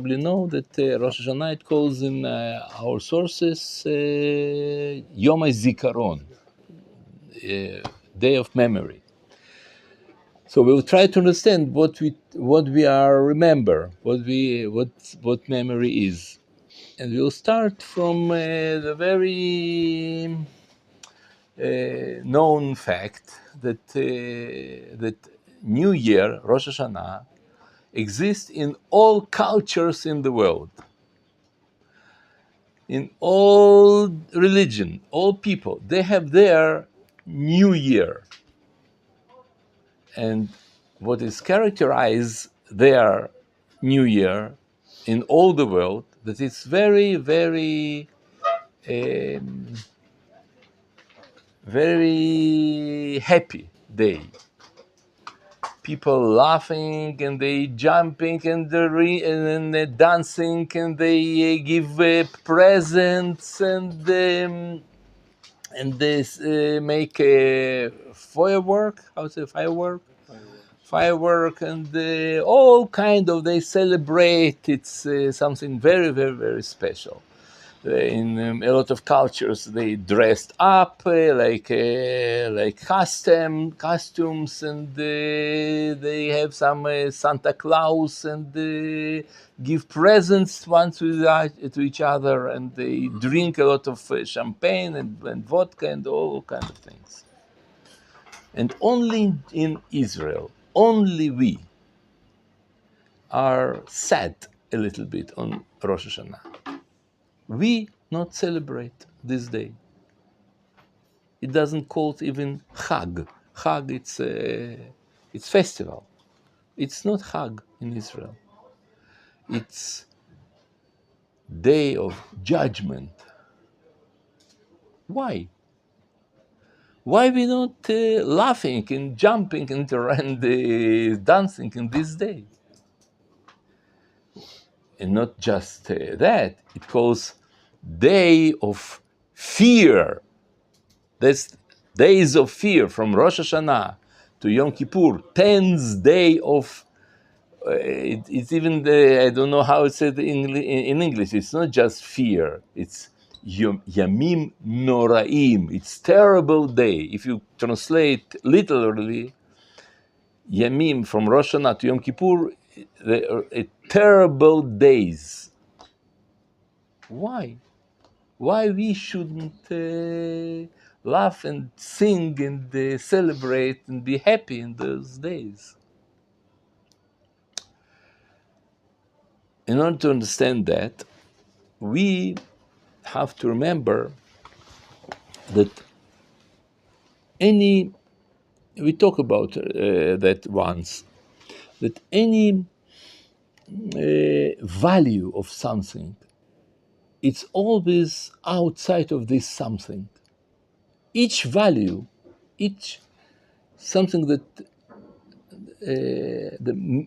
probably know that Rosh Hashanah, it calls in our sources Yom HaZikaron, Day of Memory. So we'll try to understand what we are remember, what memory is, and we'll start from the very known fact that that New Year, Rosh Hashanah, exists in all cultures in the world, in all religion, all people. They have their New Year, and what is characterize their New Year in all the world, that it's very, very, very happy day. People laughing and they jumping and they're dancing and they give presents and they make a firework. How to say firework? Firework and all kind of they celebrate. It's something very, very, very special. In a lot of cultures, they dressed up like costumes, and they have some Santa Claus and give presents to each other, and they drink a lot of champagne and vodka and all kinds of things. And only in Israel, only we are sad a little bit on Rosh Hashanah. We not celebrate this day. It doesn't call it even Chag. Chag, it's festival. It's not Chag in Israel. It's day of judgment. Why? Why we not laughing and jumping and dancing in this day? And not just that, it calls day of fear. That's days of fear from Rosh Hashanah to Yom Kippur, 10 days of, it's even, I don't know how it's said in English, it's not just fear, it's Yamim Noraim, it's terrible day. If you translate literally, Yamim from Rosh Hashanah to Yom Kippur, terrible days. Why? Why we shouldn't laugh and sing and celebrate and be happy in those days? In order to understand that, we have to remember that we talk about that once, that any value of something, it's always outside of this something. Each value, each something that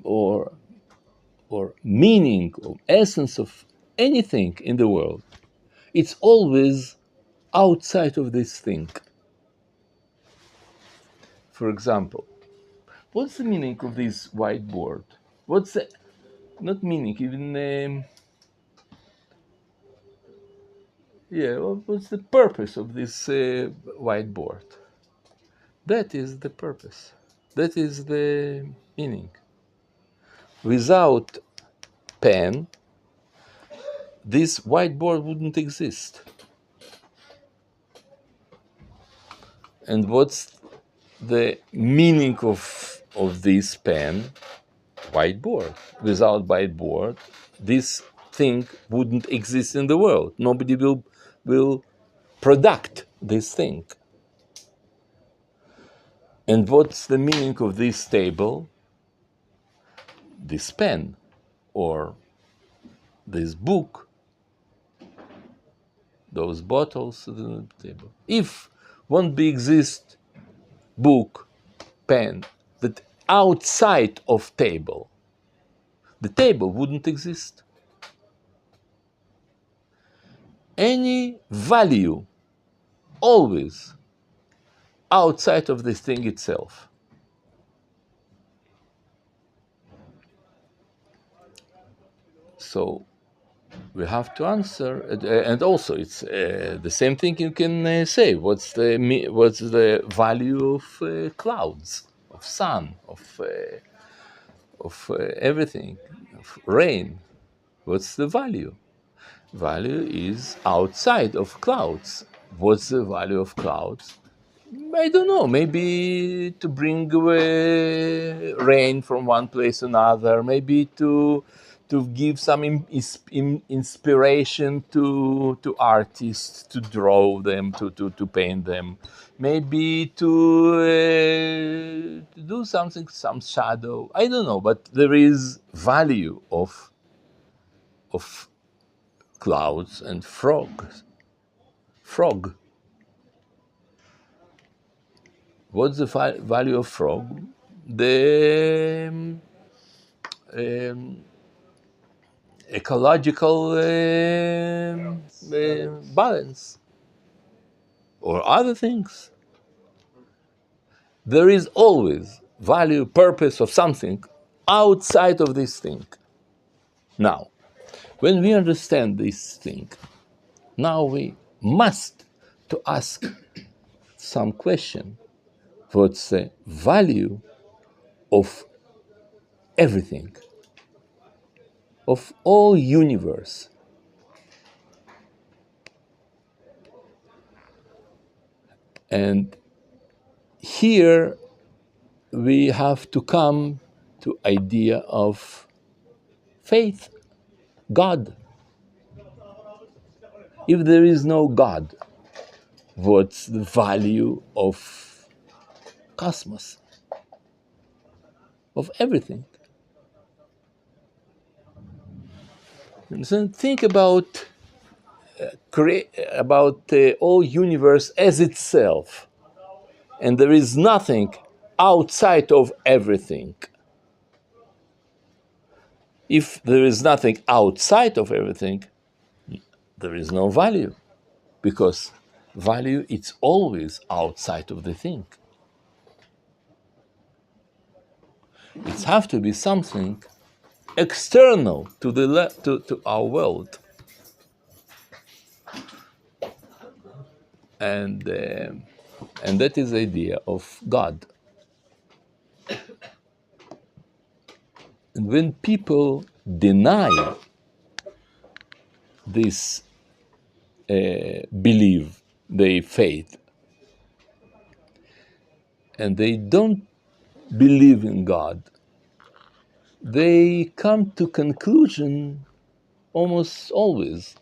or meaning or essence of anything in the world, it's always outside of this thing. For example, what's the meaning of this whiteboard? What's the, not meaning, even, what's the purpose of this whiteboard? That is the purpose. That is the meaning. Without pen, this whiteboard wouldn't exist. And what's the meaning of this pen? Whiteboard. Without whiteboard, this thing wouldn't exist in the world. Nobody will product this thing. And what's the meaning of this table? This pen or this book, those bottles on the table. If won't be exist book, pen, that outside of table, the table wouldn't exist. Any value always outside of this thing itself. So we have to answer, and also it's the same thing you can say. What's the value of clouds, of sun, of everything, of rain? What's the value? Value is outside of clouds. What's the value of clouds? I don't know. Maybe to bring rain from one place to another. Maybe to give some inspiration to artists to draw them, to paint them. Maybe to do something, some shadow. I don't know. But there is value of clouds and frogs. Frog. What's the value of frog? The ecological balance or other things. There is always value, purpose of something outside of this thing. Now, when we understand this thing, now we must to ask some question. What's the value of everything, of all universe? And here we have to come to idea of faith, God. If there is no God, what's the value of cosmos, of everything? And so think about all universe as itself, and there is nothing outside of everything. If there is nothing outside of everything, there is no value, because value it's always outside of the thing. It has to be something external to to our world, and that is the idea of God. And when people deny this belief, they faith, and they don't believe in God, they come to conclusion almost always.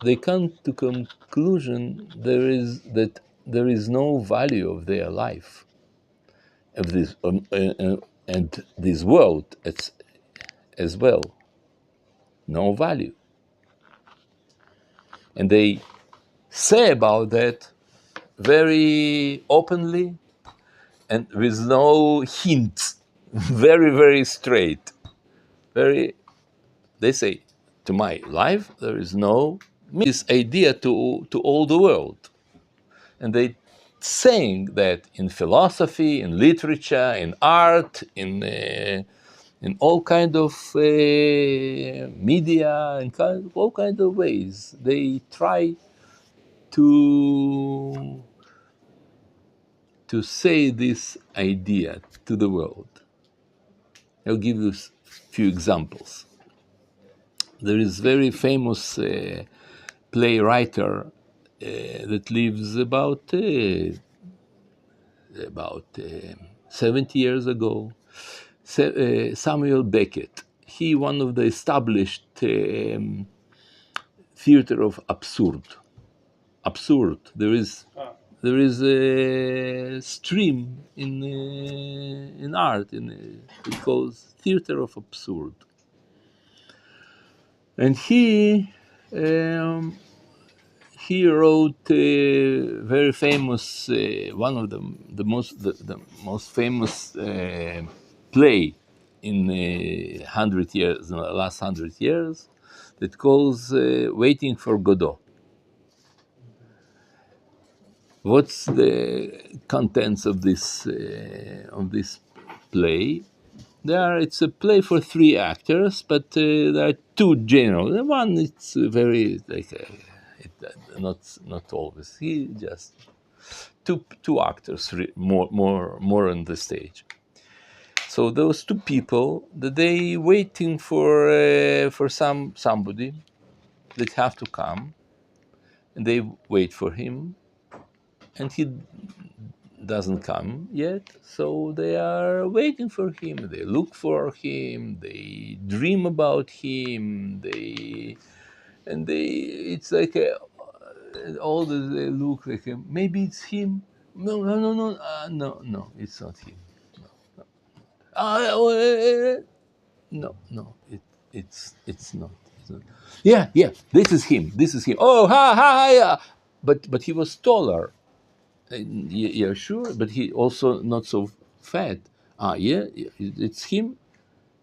They come to conclusion that there is no value of their life, of this and this world as well, no value. And they say about that very openly and with no hints, very, very straight. They say, to my life, there is no this idea to all the world. And they saying that in philosophy, in literature, in art, in all kind of media, in all kind of ways, they try to say this idea to the world. I'll give you a few examples. There is very famous playwright that lives about 70 years ago, Samuel Beckett. He one of the established theater of absurd. There is a stream in art. It calls theater of absurd. And he wrote a very famous, one of the most famous play in the last 100 years, that calls "Waiting for Godot." What's the contents of this play? It's a play for 3 actors, but there are two general. The one it's very like not always. He just two actors more on the stage. So those two people, they waiting for somebody that have to come, and they wait for him, and he doesn't come yet. So they are waiting for him. They look for him. They dream about him. It's like all they look like him. Maybe it's him. No, it's not him. Uh, no, it's not. It's not. Yeah, this is him. This is him. Oh, ha, yeah. But he was taller. Yeah, sure. But he also not so fat. Yeah, it's him.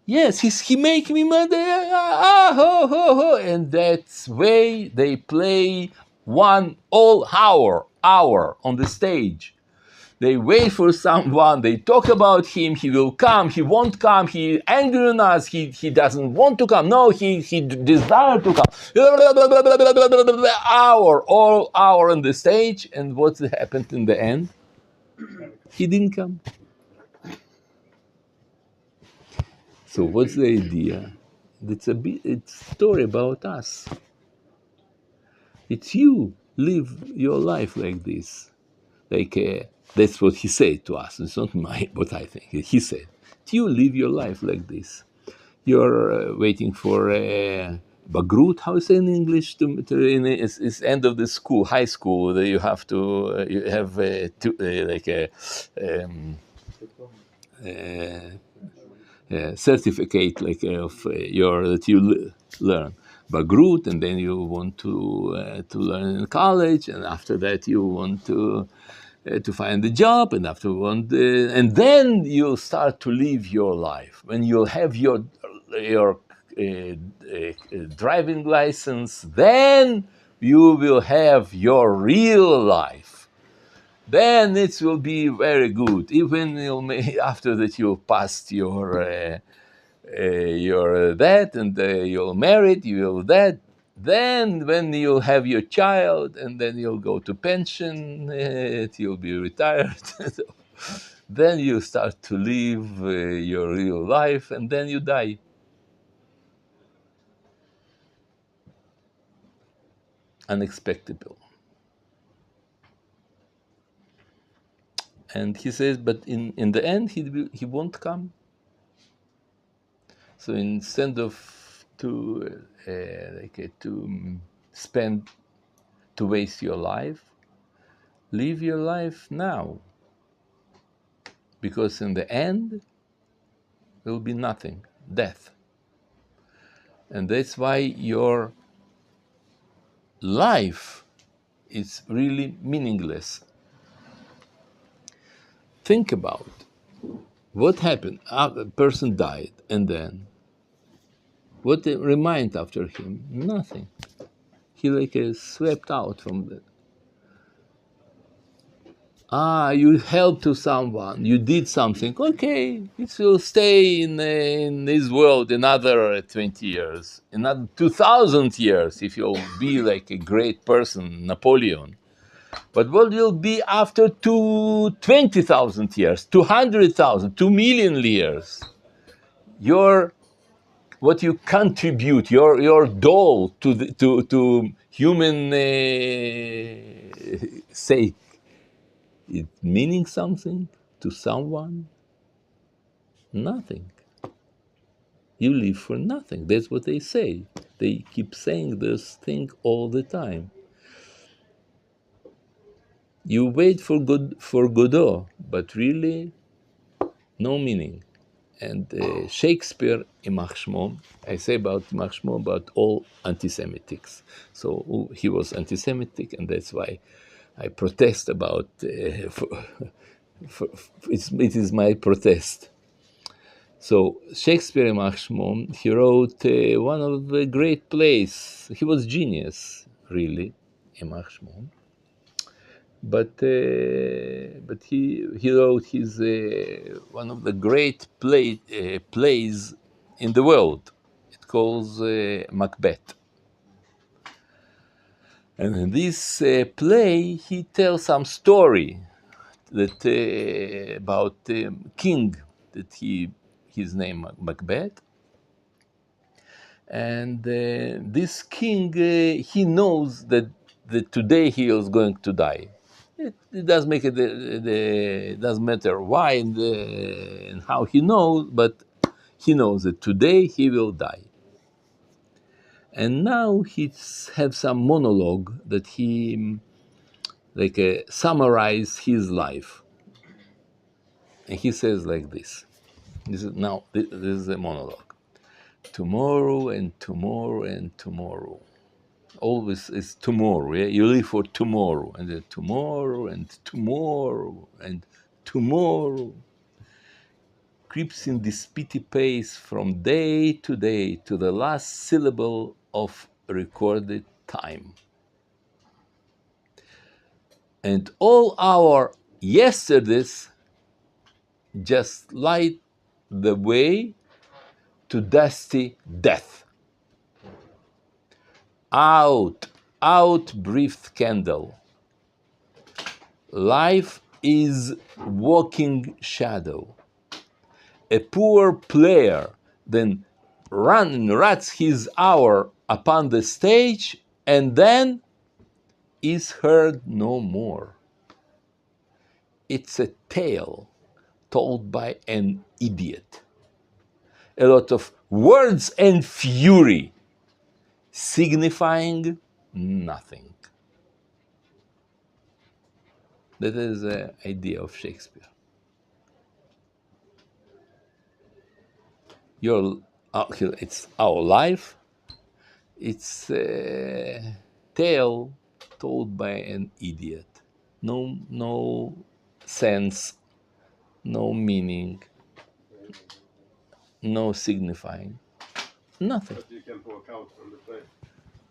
Yes, he make me mad. Ho, ho, ho. And that's way they play one all hour on the stage. They wait for someone, they talk about him, he will come, he won't come, he angry on us, he doesn't want to come, no, he desire to come. All hour on the stage, and what happened in the end? He didn't come. So what's the idea? It's a story about us. It's you live your life like this. Like that's what he said to us. It's not what I think. He said, "You live your life like this. You're waiting for bagrut. How is it in English? It's end of the school, high school. That you have to you have like a certificate like of your that you learn bagrut, and then you want to learn in college, and after that you want to find a job, and and then you'll start to live your life. When you'll have your driving license, then you will have your real life. Then it will be very good. Even after that you passed your that, and you're married, you'll that. Then when you'll have your child, and then you'll go to pension, you'll be retired. Then you start to live your real life, and then you die. Unexpected. And he says, but in the end, he won't come. So instead of to waste your life, live your life now. Because in the end, there will be nothing, death. And that's why your life is really meaningless. Think about what happened. A person died, and then what remained after him? Nothing. He swept out from the. You helped to someone, you did something. Okay, it will stay in this world another 20 years, another 2,000 years, if you'll be like a great person, Napoleon. But what will be after 20,000 years, 200,000, 2,000,000 years? What you contribute, your dole to human sake, it meaning something to someone? Nothing. You live for nothing. That's what they say. They keep saying this thing all the time. You wait for Godot, but really no meaning. And Shakespeare, Imach Shmo, I say about Imach Shmo, about all anti-Semitics. So he was anti-Semitic, and that's why I protest about. It is my protest. So Shakespeare, Imach Shmo, he wrote one of the great plays. He was genius, really, Imach Shmo. But he wrote his one of the great plays in the world. calls Macbeth. And in this play, he tells some story that about king that his name Macbeth, and this king he knows that today he is going to die. It doesn't make it doesn't matter why and how he knows, but he knows that today he will die. And now he have some monologue that he like summarize his life, and he says like this. This is a monologue. Tomorrow and tomorrow and tomorrow. Always is tomorrow. Yeah? You live for tomorrow, and then tomorrow and tomorrow and tomorrow creeps in this speedy pace from day to the last syllable of recorded time. And all our yesterdays just light the way to dusty death. Out breathed candle. Life is walking shadow. A poor player then runs his hour upon the stage and then is heard no more. It's a tale told by an idiot. A lot of words and fury signifying nothing. That is the idea of Shakespeare. It's our life. It's a tale told by an idiot. No sense, no meaning, no signifying, nothing. But you can walk out from the play.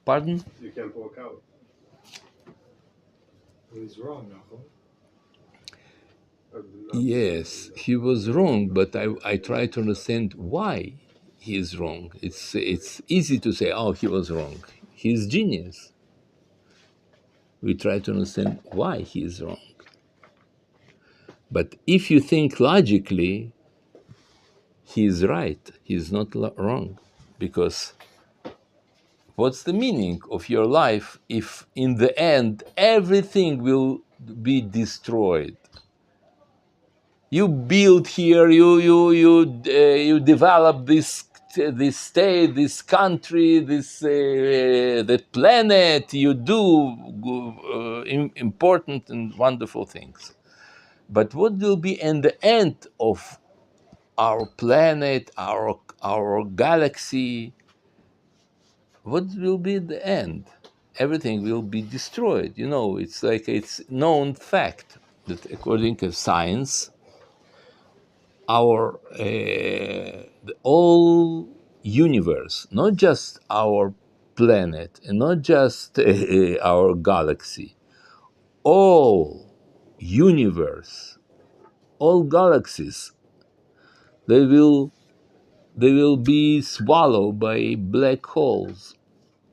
Pardon? You can walk out. He's wrong, Nachum. Yes, he was wrong, but I try to understand why he is wrong. It's easy to say, oh, he was wrong. He's genius. We try to understand why he is wrong. But if you think logically, he is right. He is not wrong. Because what's the meaning of your life if in the end everything will be destroyed? You build here, you develop this state, this country, the planet. You do important and wonderful things. But what will be in the end of our planet, our galaxy? What will be the end? Everything will be destroyed. You know, it's like it's known fact that according to science, our the whole universe, not just our planet and not just our galaxy, all universe, all galaxies, they will be swallowed by black holes,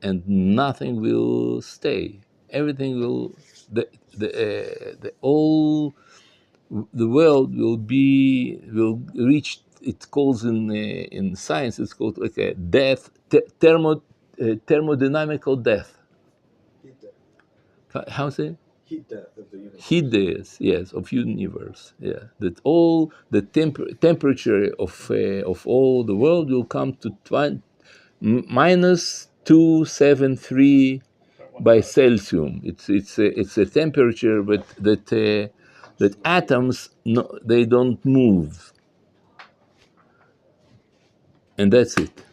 and nothing will stay. Everything will the all the world will reach. It calls in science. It's called like a death, thermodynamical death. Heat death. How say? Heat death of the universe. Heat death, yes, of universe. Yeah, that all the temperature of all the world will come to minus 273 by Celsius. It's a temperature, but that atoms they don't move, and that's it.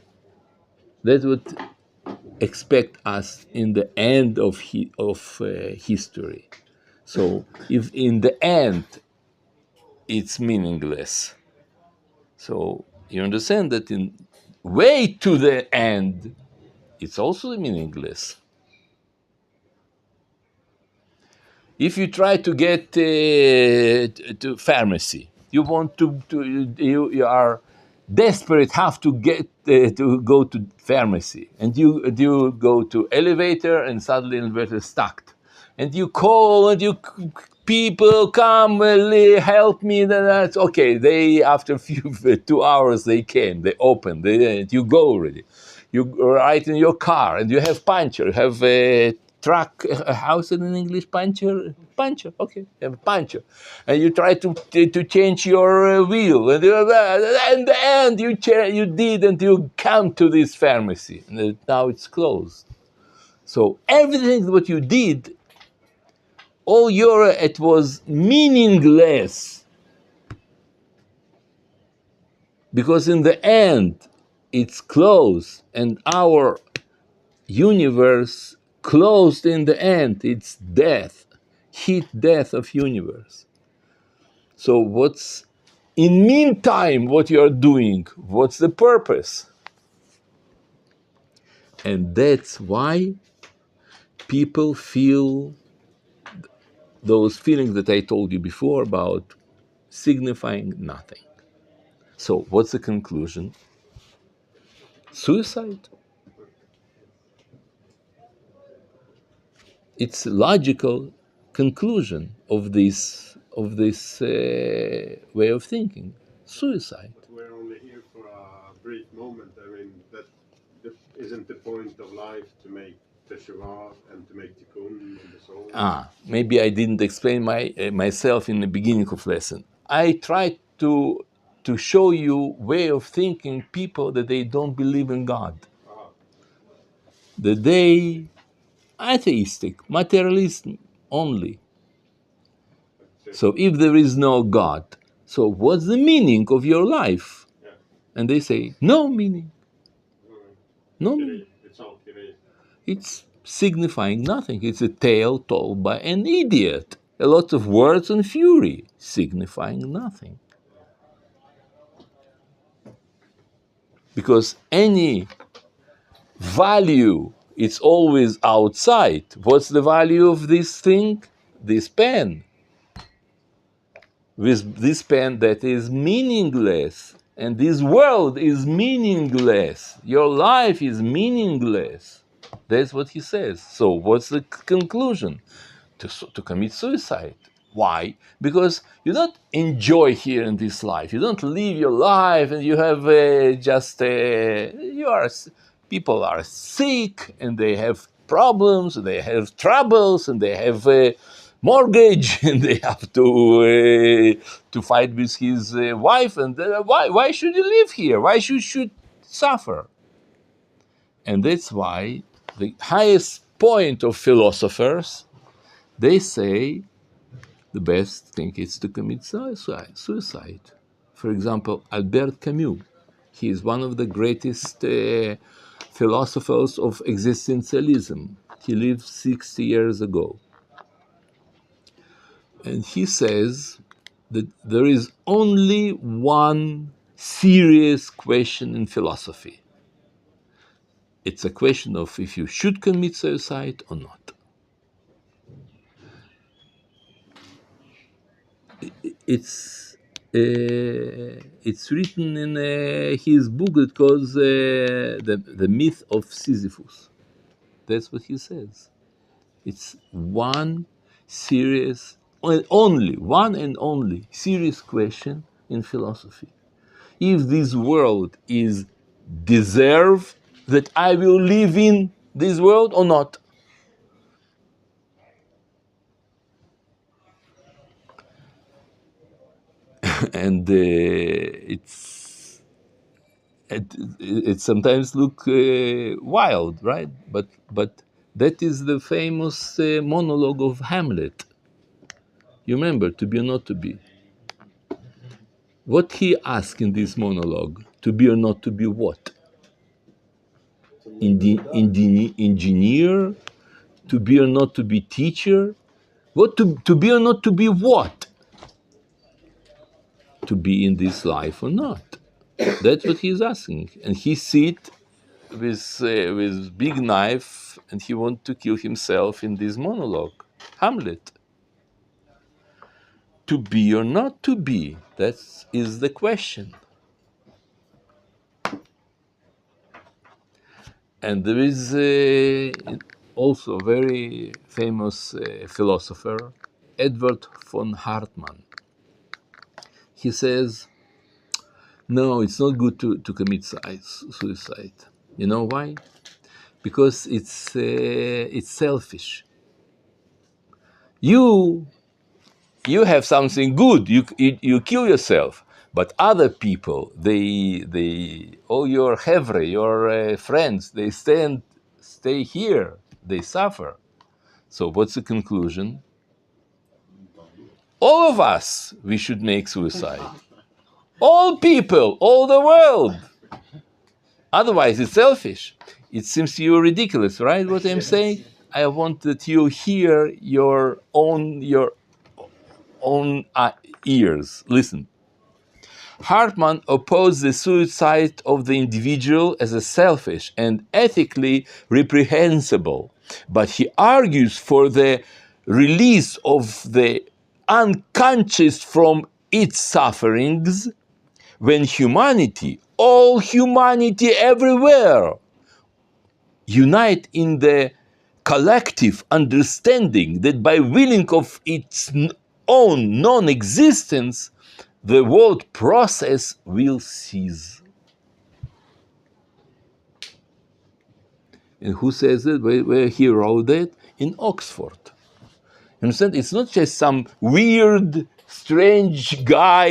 That's what expect us in the end of history. So if in the end it's meaningless, so you understand that in way to the end it's also meaningless. If you try to get to pharmacy, you want you are desperate have to get to go to pharmacy, and you go to elevator, and suddenly elevator is stuck, and you call, and people come, help me. That's okay. They after few 2 hours they came, they opened, you go already. You ride in your car, and you have puncture, you have a truck. How is it in English? Puncture. Okay, you have a puncture, and you try to change your wheel, and in the end you did, and you come to this pharmacy, and now it's closed. So everything what you did, it was meaningless, because in the end it's closed, and our universe closed in the end. It's death of universe. So what's in meantime what you're doing? What's the purpose? And that's why people feel those feelings that I told you before about signifying nothing. So what's the conclusion? Suicide. It's a logical conclusion of this way of thinking. Suicide. But we're only here for a brief moment. I mean, isn't the point of life to make teshuvah and to make tikkun in the soul? Maybe I didn't explain myself in the beginning of lesson. I tried to show you way of thinking people that they don't believe in God. That they atheistic, materialist only. So if there is no God, so what's the meaning of your life? Yeah. And they say, no meaning. No meaning. It's all kidding. It's signifying nothing. It's a tale told by an idiot. A lot of words and fury, signifying nothing. Because any value is always outside. What's the value of this thing? This pen. With this pen that is meaningless, and this world is meaningless. Your life is meaningless. That's what he says. So what's the conclusion? To commit suicide. Why? Because you don't enjoy here in this life. You don't live your life, and you have people are sick, and they have problems, and they have troubles, and they have mortgage, and they have to fight with his wife. And why should you live here? Why should suffer? And that's why the highest point of philosophers, they say the best thing is to commit suicide. For example, Albert Camus, he is one of the greatest philosophers of existentialism. He lived 60 years ago. And he says that there is only one serious question in philosophy. It's a question of if you should commit suicide or not. It's written in his book that calls the myth of Sisyphus. That's what he says. It's one serious, only one and only serious question in philosophy. If this world is deserve that I will live in this world or not. And it sometimes look wild, right? But that is the famous monologue of Hamlet. You remember, to be or not to be. What he asked in this monologue, to be or not to be what? Engineer, to be or not to be teacher. What to be or not to be what? To be in this life or not? That's what he's asking. And he sit with big knife, and he want to kill himself in this monologue. Hamlet. To be or not to be, that is the question. And there is also a very famous philosopher, Edward von Hartmann. He says, no, it's not good to commit suicide. You know why? Because it's selfish. You have something good. You kill yourself, but other people, all your hevre, your friends, they stay here. They suffer. So what's the conclusion? All of us, we should make suicide. All people, all the world. Otherwise, it's selfish. It seems to you ridiculous, right? What I'm saying? I want that you hear your own ears. Listen. Hartman opposed the suicide of the individual as a selfish and ethically reprehensible, but he argues for the release of the unconscious from its sufferings when humanity, all humanity everywhere, unite in the collective understanding that by willing of its own non-existence, the world process will cease. And who says it? Where he wrote it? In Oxford. You understand? It's not just some weird, strange guy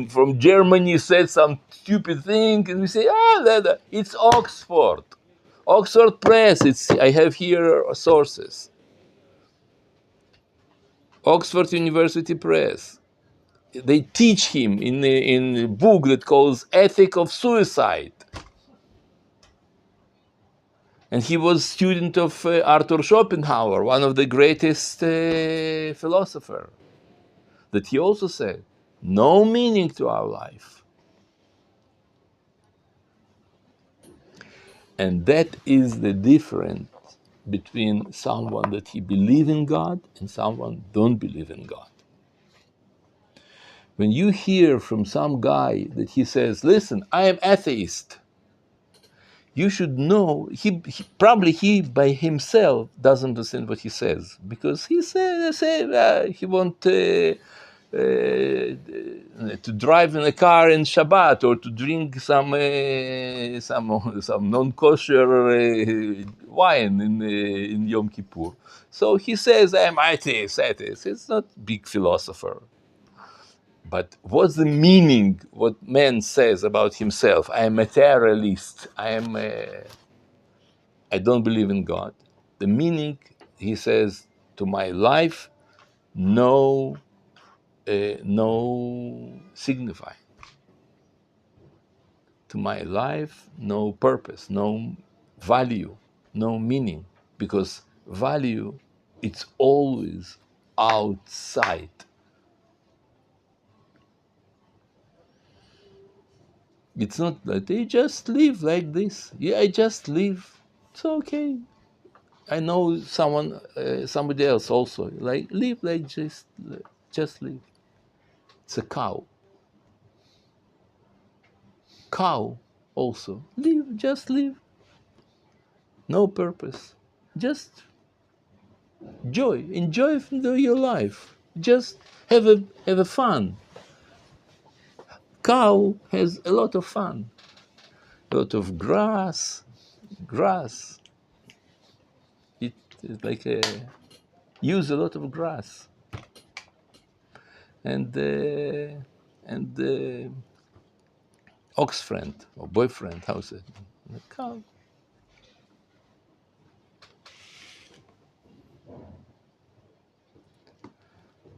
from Germany said some stupid thing, and we say, it's Oxford. Oxford Press. I have here sources. Oxford University Press. They teach him in a book that calls Ethic of Suicide. And he was student of Arthur Schopenhauer, one of the greatest philosophers. That he also said, no meaning to our life. And that is the difference between someone that he believe in God and someone don't believe in God. When you hear from some guy that he says, listen, I am atheist, you should know he by himself doesn't understand what he says, because he said he want to drive in a car in Shabbat or to drink some non-kosher wine in Yom Kippur. So he says, I'm atheist. It's not big philosopher. But what's the meaning, what man says about himself? I am a materialist. I don't believe in God. The meaning, he says, to my life, no signify. To my life, no purpose, no value, no meaning. Because value, it's always outside. It's not that they just live like this. Yeah, I just live. It's okay. I know somebody else also. Like live like just live. It's a cow. Cow also live, just live. No purpose. Just enjoy your life. Just have a fun. Cow has a lot of fun. A lot of grass. It's like use a lot of grass. And ox friend or boyfriend, how's it? Cow.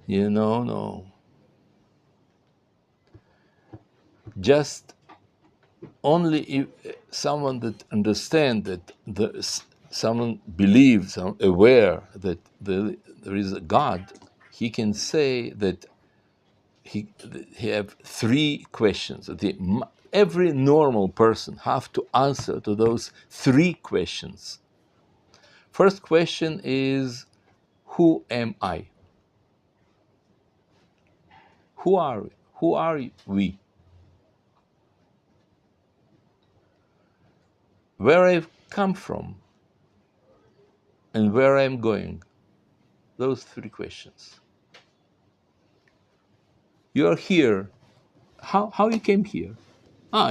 No. Just only if someone that understands that someone believes, aware that there is a God, he can say that he have three questions that every normal person have to answer to those three questions. First question is, who am I? Who are we? Who are we? Where I've come from and where I'm going. Those three questions. You are here. How you came here?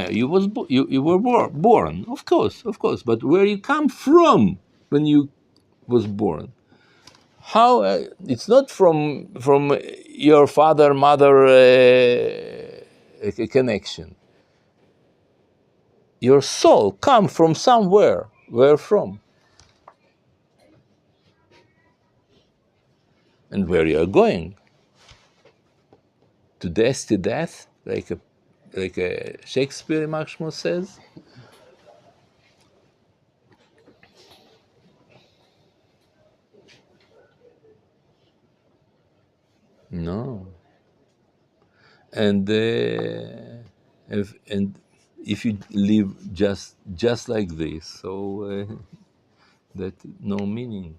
You were born, of course. But where you come from when you was born? How? It's not from your father mother connection. Your soul come from somewhere. Where from? And where you are going? To death, like a Shakespeare Maximo says. No. And if you live just like this, so that no meaning.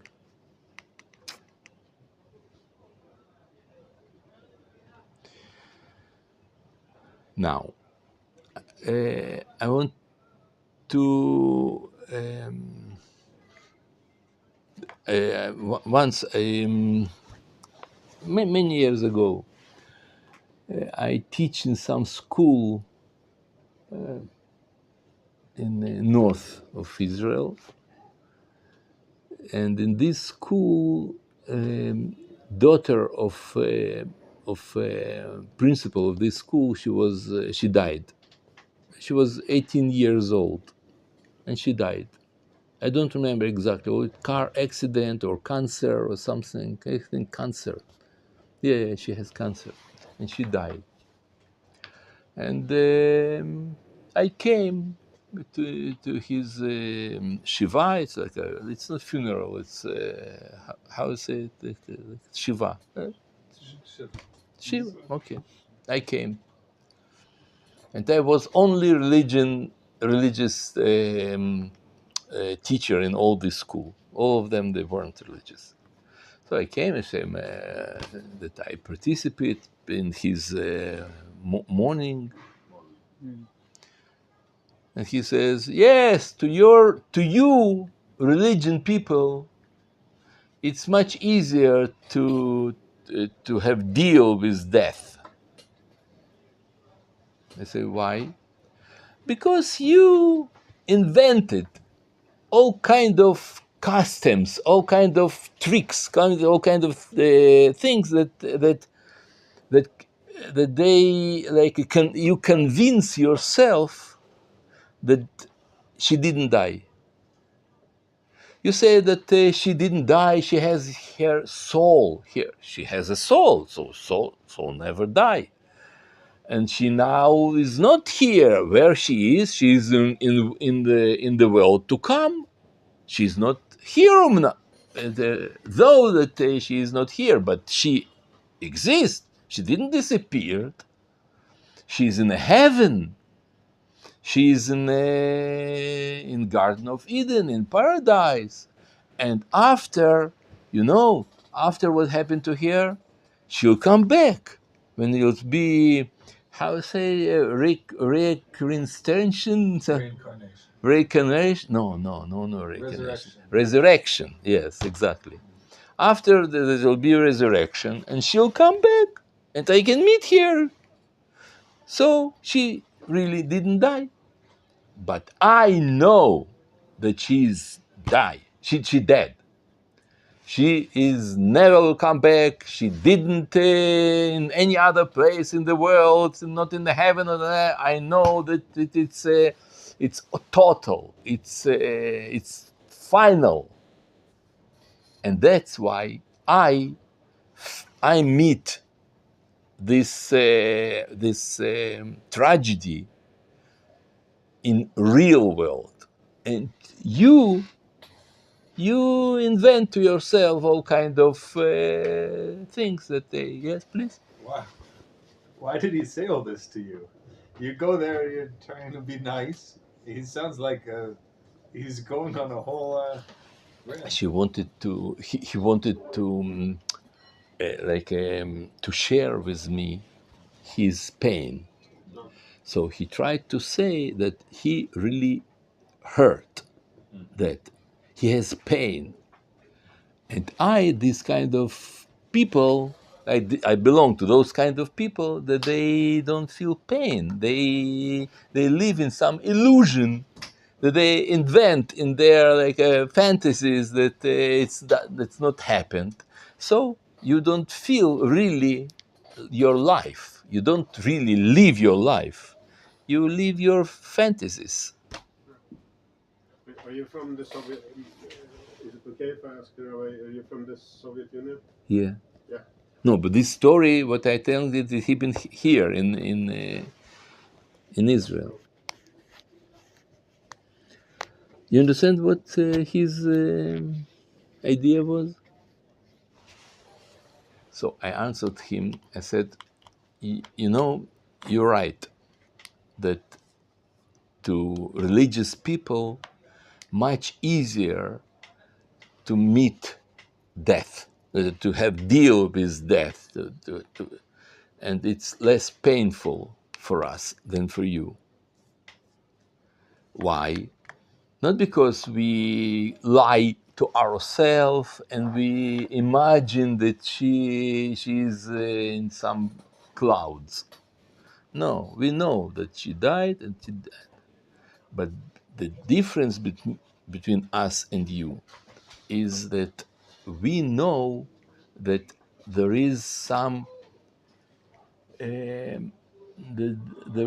Now, I want to once many years ago, I teach in some school in the north of Israel, and in this school, daughter of principal of this school, she died. She was 18 years old, and she died. I don't remember exactly, or car accident or cancer or something. I think cancer. Yeah, she has cancer, and she died. And I came to his shiva. It's like it's not funeral. It's how you say it? Shiva. Shiva. Okay. I came, and I was only religious teacher in all this school. All of them, they weren't religious. So I came and said that I participate in his morning. And he says, yes, to you religion people, it's much easier to have deal with death. I say, why? Because you invented all kind of customs, all kind of tricks, all kind of things that they like you convince yourself that she didn't die. You say that she didn't die. She has her soul here. She has a soul, so soul never die. And she now is not here. Where she is in the world to come. She's not here now. Though that she is not here, but she exists. She didn't disappear. She's in heaven. She's in Garden of Eden, in paradise. And after what happened to her, she'll come back. When it'll be, how to say, reincarnation? Reincarnation? No, reincarnation. Resurrection, yes, exactly. After there will be resurrection, and she'll come back, and I can meet her. So she really didn't die. But I know that she's died. She dead. She is never will come back. She didn't in any other place in the world, not in the heaven or there. I know that it's total. It's final. And that's why I meet this tragedy in real world, and you invent to yourself all kind of things that they. Yes, please. Why did he say all this to you? You go there, you're trying to be nice. He sounds like he's going on a whole. He wanted to to share with me his pain. So he tried to say that he really hurt. that he has pain. And this kind of people, I belong to those kind of people that they don't feel pain. They live in some illusion that they invent in their fantasies that that's not happened. So you don't feel really your life. You don't really live your life. You live your fantasies. Are you from the Soviet? Is it okay if I ask you? Are you from the Soviet Union? Yeah. Yeah. No, but this story, what I tell you, it happened here in Israel. You understand what his idea was? So I answered him. I said, you know, you're right that to religious people, much easier to meet death, to have deal with death, and it's less painful for us than for you. Why? Not because we lie to ourselves and we imagine that she's in some clouds. No, we know that she died and she died. But the difference between us and you is that we know that there is some there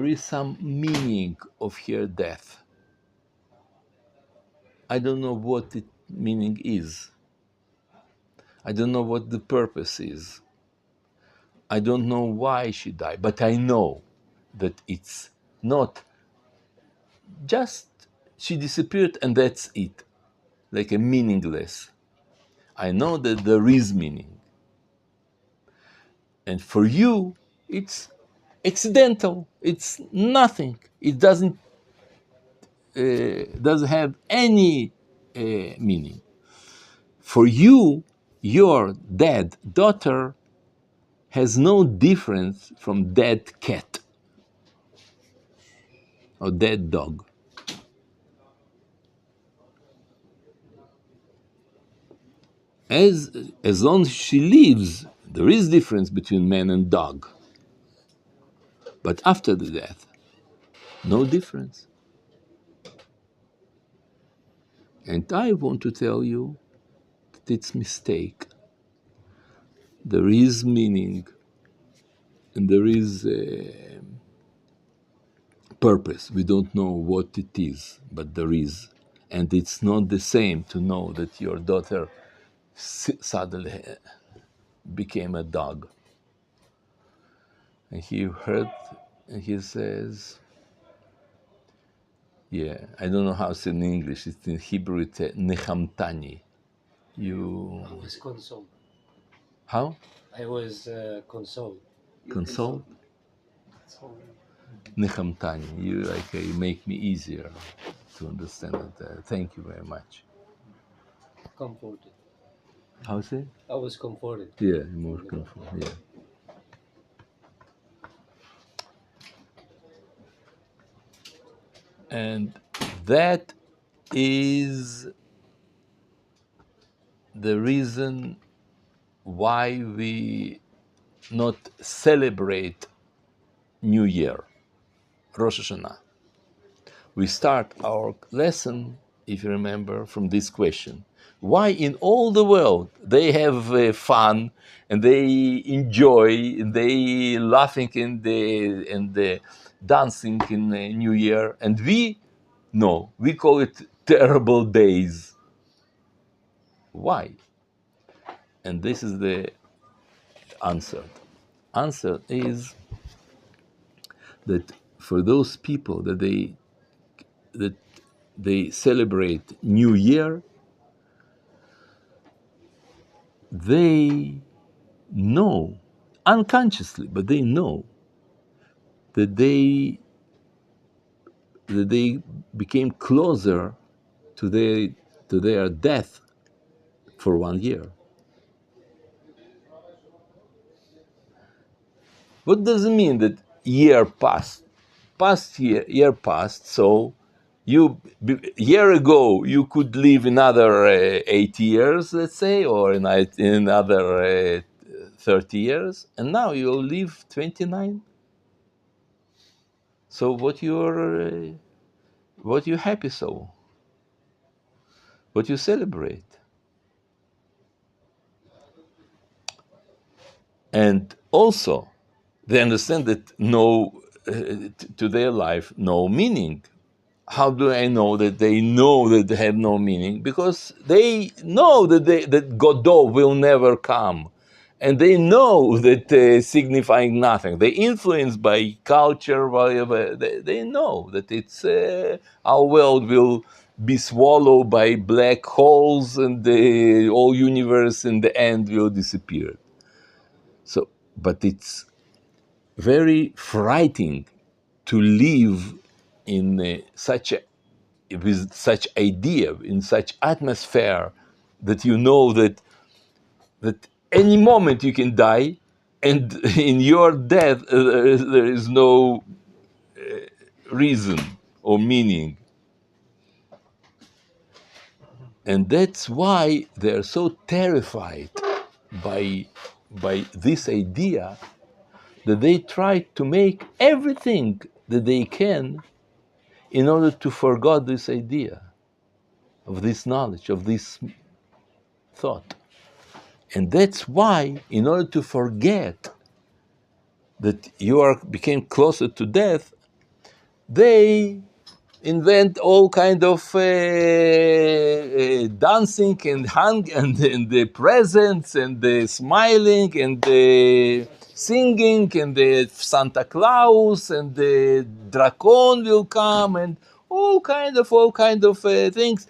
is some meaning of her death. I don't know what the meaning is. I don't know what the purpose is. I don't know why she died, but I know that it's not just she disappeared and that's it, like a meaningless. I know that there is meaning. And for you, it's accidental. It's nothing. It doesn't have any meaning. For you, your dead daughter has no difference from dead cat or dead dog. As long as she lives, there is difference between man and dog. But after the death, no difference. And I want to tell you that it's mistake. There is meaning and there is a purpose. We don't know what it is, but there is. And it's not the same to know that your daughter suddenly became a dog. And he heard, and he says, yeah, I don't know how it's in English. It's in Hebrew, it's nechamtani. You... I was consoled. How? I was consoled. Console? Nechamtani. You make me easier to understand it. Thank you very much. Comforted. How's it? I was comforted. Yeah, more comfort. Yeah. And that is the reason why we not celebrate New Year, Rosh Hashanah. We start our lesson, if you remember, from this question. Why in all the world they have fun and they enjoy and they laughing and dancing in New Year, and we call it terrible days. Why? And this is the answer. Answer is that for those people that they celebrate New Year, they know unconsciously, but they know that they became closer to their death for 1 year. What does it mean that year passed? Year passed, so year ago you could live another 8 years, let's say, or another 30 years, and now you'll live 29. So what you happy so? What you celebrate? And also, they understand that to their life, no meaning. How do I know that they have no meaning? Because they know that Godot will never come. And they know that signifying nothing. They influenced by culture, they know that it's our world will be swallowed by black holes, and the whole universe in the end will disappear. So, but it's very frightening to live in with such idea, in such atmosphere, that you know that any moment you can die, and in your death there is no reason or meaning. And that's why they're so terrified by this idea, that they try to make everything that they can in order to forget this idea of this knowledge, of this thought. And that's why, in order to forget that became closer to death, they invent all kind of dancing and and the presents and the smiling and the singing and the Santa Claus and the Dracon will come and all kind of things,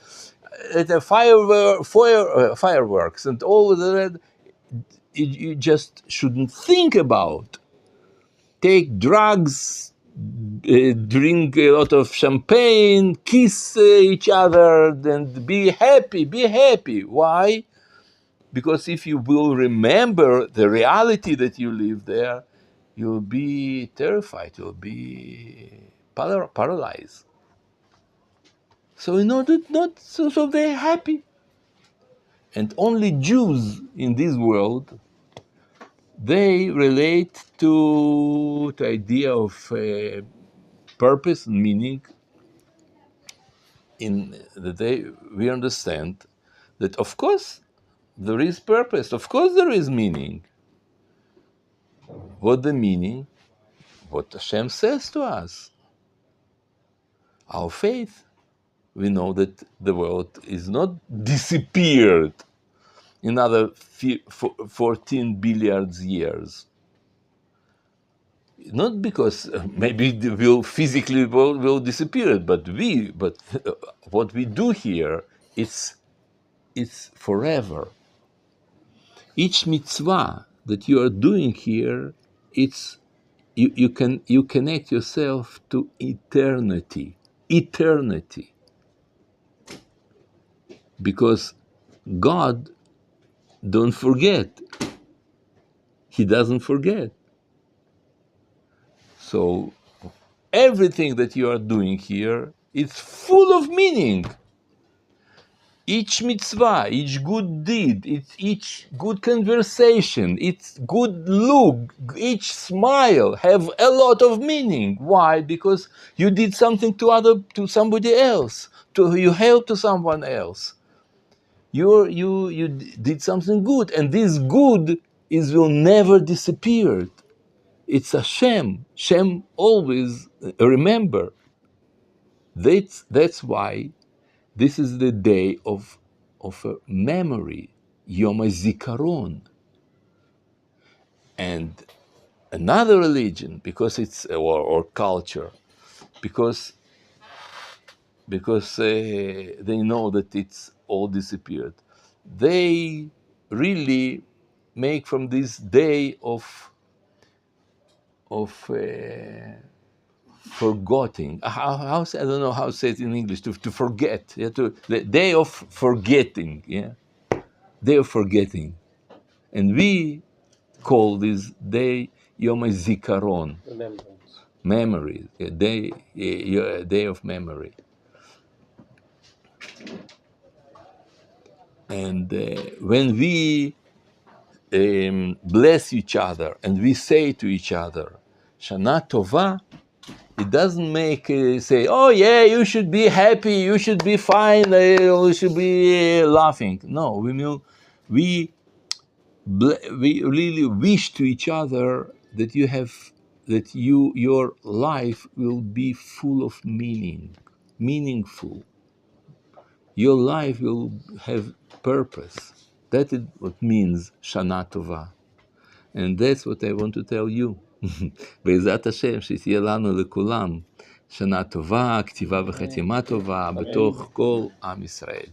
the fireworks and all of that. You just shouldn't think about. Take drugs, drink a lot of champagne, kiss each other, and be happy, be happy. Why? Because if you will remember the reality that you live there, you'll be terrified, you'll be paralyzed. So in order not, so they're happy. And only Jews in this world, they relate to the idea of purpose and meaning. In the day we understand that, of course, there is purpose, of course there is meaning. What the meaning? What Hashem says to us. Our faith. We know that the world is not disappeared in another 14 billion years. Not because maybe the world will disappear, but what we do here, it's forever. Each mitzvah that you are doing here, it's you connect yourself to eternity, because God don't forget. He doesn't forget. So everything that you are doing here, it's full of meaning. Each mitzvah, each good deed, each good conversation, each good look, each smile have a lot of meaning. Why? Because you did something to somebody else, you helped to someone else. You did something good, and this good will never disappear. It's a Shem. Shem always remember. That's why this is the day of a memory, Yom HaZikaron. And another religion, because it's or culture, because they know that it's all disappeared. They really make from this day of forgetting. I don't know how to say it in English. To forget. Yeah, the day of forgetting. Yeah, day of forgetting, and we call this day Yom HaZikaron. Remembrance. Memory. A day of memory. And when we bless each other and we say to each other, Shana Tova, it doesn't make say, oh yeah, you should be happy, you should be fine, you should be laughing. No, we mean we really wish to each other that your life will be full of meaningful. Your life will have purpose. That is what means Shana Tova. And that's what I want to tell you. בעזרת השם, שתהיה לנו לכולם שנה טובה, כתיבה וחתימה טובה, בתוך כל עם ישראל.